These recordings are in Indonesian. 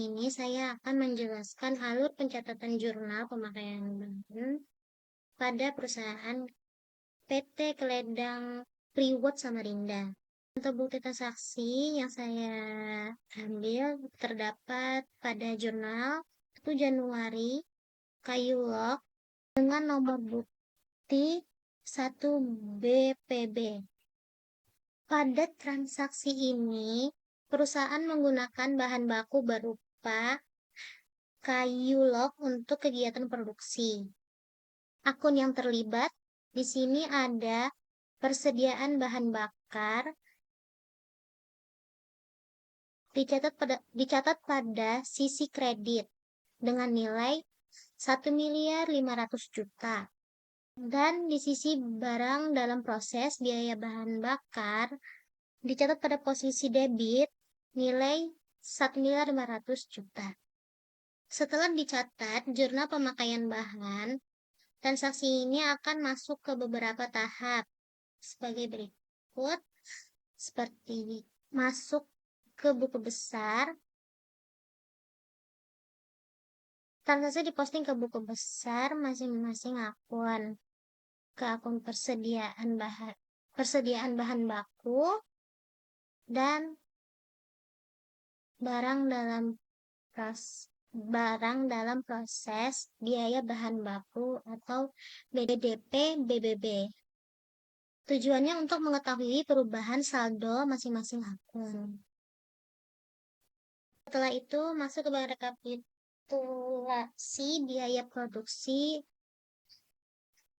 ini saya akan menjelaskan alur pencatatan jurnal pemakaian bahan pada perusahaan PT Keledang Priwot Samarinda. Untuk bukti transaksi yang saya ambil terdapat pada jurnal 1 Januari kayu log dengan nomor bukti 1 BPB. Pada transaksi ini, perusahaan menggunakan bahan baku berupa kayu log untuk kegiatan produksi. Akun yang terlibat di sini ada persediaan bahan bakar dicatat pada sisi kredit dengan nilai 1.500.000.000 dan di sisi barang dalam proses biaya bahan bakar dicatat pada posisi debit nilai 1.500.000.000. Setelah dicatat jurnal pemakaian bahan, transaksi ini akan masuk ke beberapa tahap sebagai berikut, seperti masuk ke buku besar. Transaksi diposting ke buku besar masing-masing akun, ke akun persediaan bahan baku dan barang dalam proses biaya bahan baku atau BDP BBB. Tujuannya untuk mengetahui perubahan saldo masing-masing akun. Setelah itu masuk ke bagian rekapitulasi biaya produksi,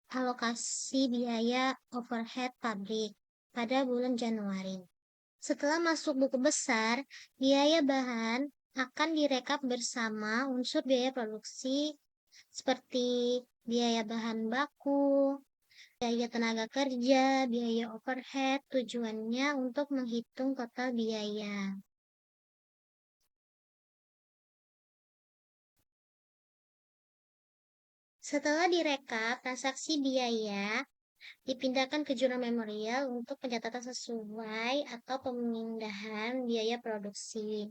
alokasi biaya overhead pabrik pada bulan Januari. Setelah masuk buku besar, biaya bahan akan direkap bersama unsur biaya produksi seperti biaya bahan baku, biaya tenaga kerja, biaya overhead. Tujuannya untuk menghitung total biaya. Setelah direkap, transaksi biaya dipindahkan ke jurnal memorial untuk pencatatan sesuai atau pemindahan biaya produksi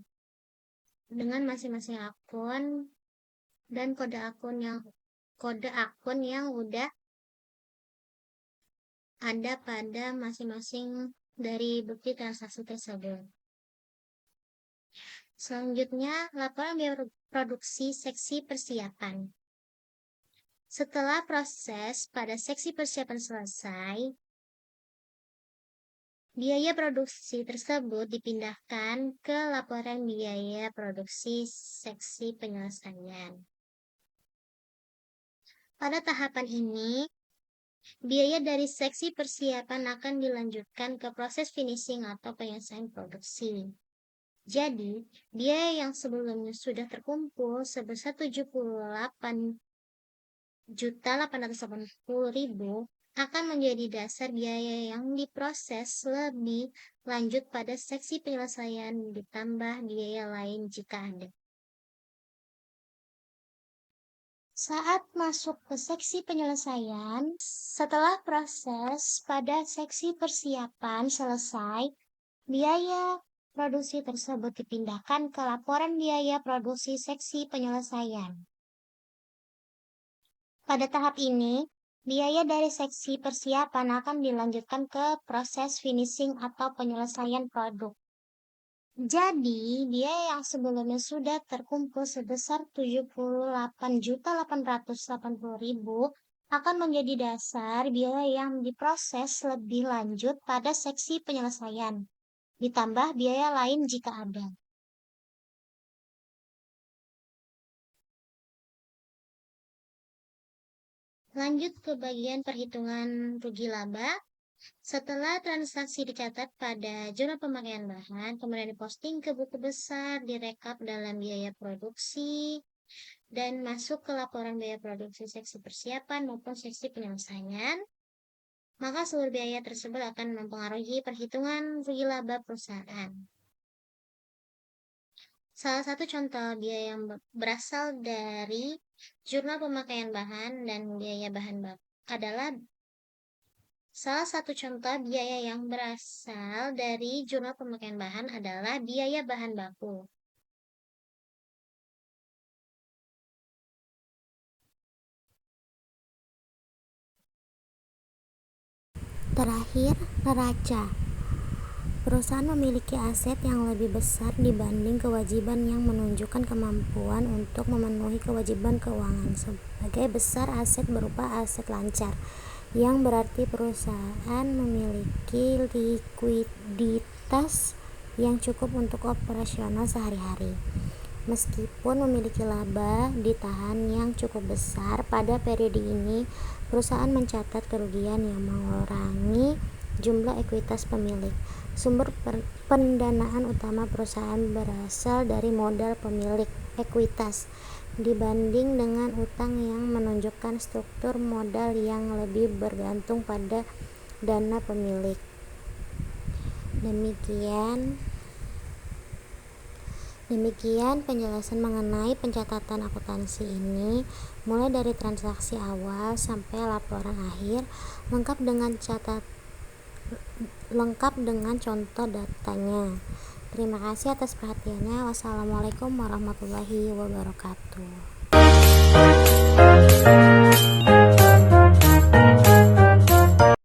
dengan masing-masing akun dan kode akun yang udah ada pada masing-masing dari bukti transaksi tersebut. Selanjutnya, laporan biaya produksi seksi persiapan. Setelah proses pada seksi persiapan selesai, biaya produksi tersebut dipindahkan ke laporan biaya produksi seksi penyelesaian. Pada tahapan ini, biaya dari seksi persiapan akan dilanjutkan ke proses finishing atau penyelesaian produksi. Jadi, biaya yang sebelumnya sudah terkumpul sebesar 78.880.000 akan menjadi dasar biaya yang diproses lebih lanjut pada seksi penyelesaian ditambah biaya lain jika ada. Saat masuk ke seksi penyelesaian, setelah proses pada seksi persiapan selesai, biaya produksi tersebut dipindahkan ke laporan biaya produksi seksi penyelesaian. Pada tahap ini, biaya dari seksi persiapan akan dilanjutkan ke proses finishing atau penyelesaian produk. Jadi, biaya yang sebelumnya sudah terkumpul sebesar 78.880.000 akan menjadi dasar biaya yang diproses lebih lanjut pada seksi penyelesaian, ditambah biaya lain jika ada. Lanjut ke bagian perhitungan rugi laba. Setelah transaksi dicatat pada jurnal pemakaian bahan, kemudian diposting ke buku besar, direkap dalam biaya produksi, dan masuk ke laporan biaya produksi seksi persiapan maupun seksi penyelesaian, maka seluruh biaya tersebut akan mempengaruhi perhitungan rugi laba perusahaan. Salah satu contoh biaya yang berasal dari jurnal pemakaian bahan dan biaya bahan baku adalah Salah satu contoh biaya yang berasal dari jurnal pemakaian bahan adalah biaya bahan baku. Terakhir, neraca. Perusahaan memiliki aset yang lebih besar dibanding kewajiban yang menunjukkan kemampuan untuk memenuhi kewajiban keuangan. Sebagai besar aset berupa aset lancar, yang berarti perusahaan memiliki likuiditas yang cukup untuk operasional sehari-hari. Meskipun memiliki laba ditahan yang cukup besar, pada periode ini perusahaan mencatat kerugian yang mengurangi jumlah ekuitas pemilik. Sumber pendanaan utama perusahaan berasal dari modal pemilik, ekuitas, dibanding dengan utang yang menunjukkan struktur modal yang lebih bergantung pada dana pemilik. Demikian penjelasan mengenai pencatatan akuntansi ini, mulai dari transaksi awal sampai laporan akhir, lengkap dengan contoh datanya. Terima kasih atas perhatiannya. Wassalamualaikum warahmatullahi wabarakatuh.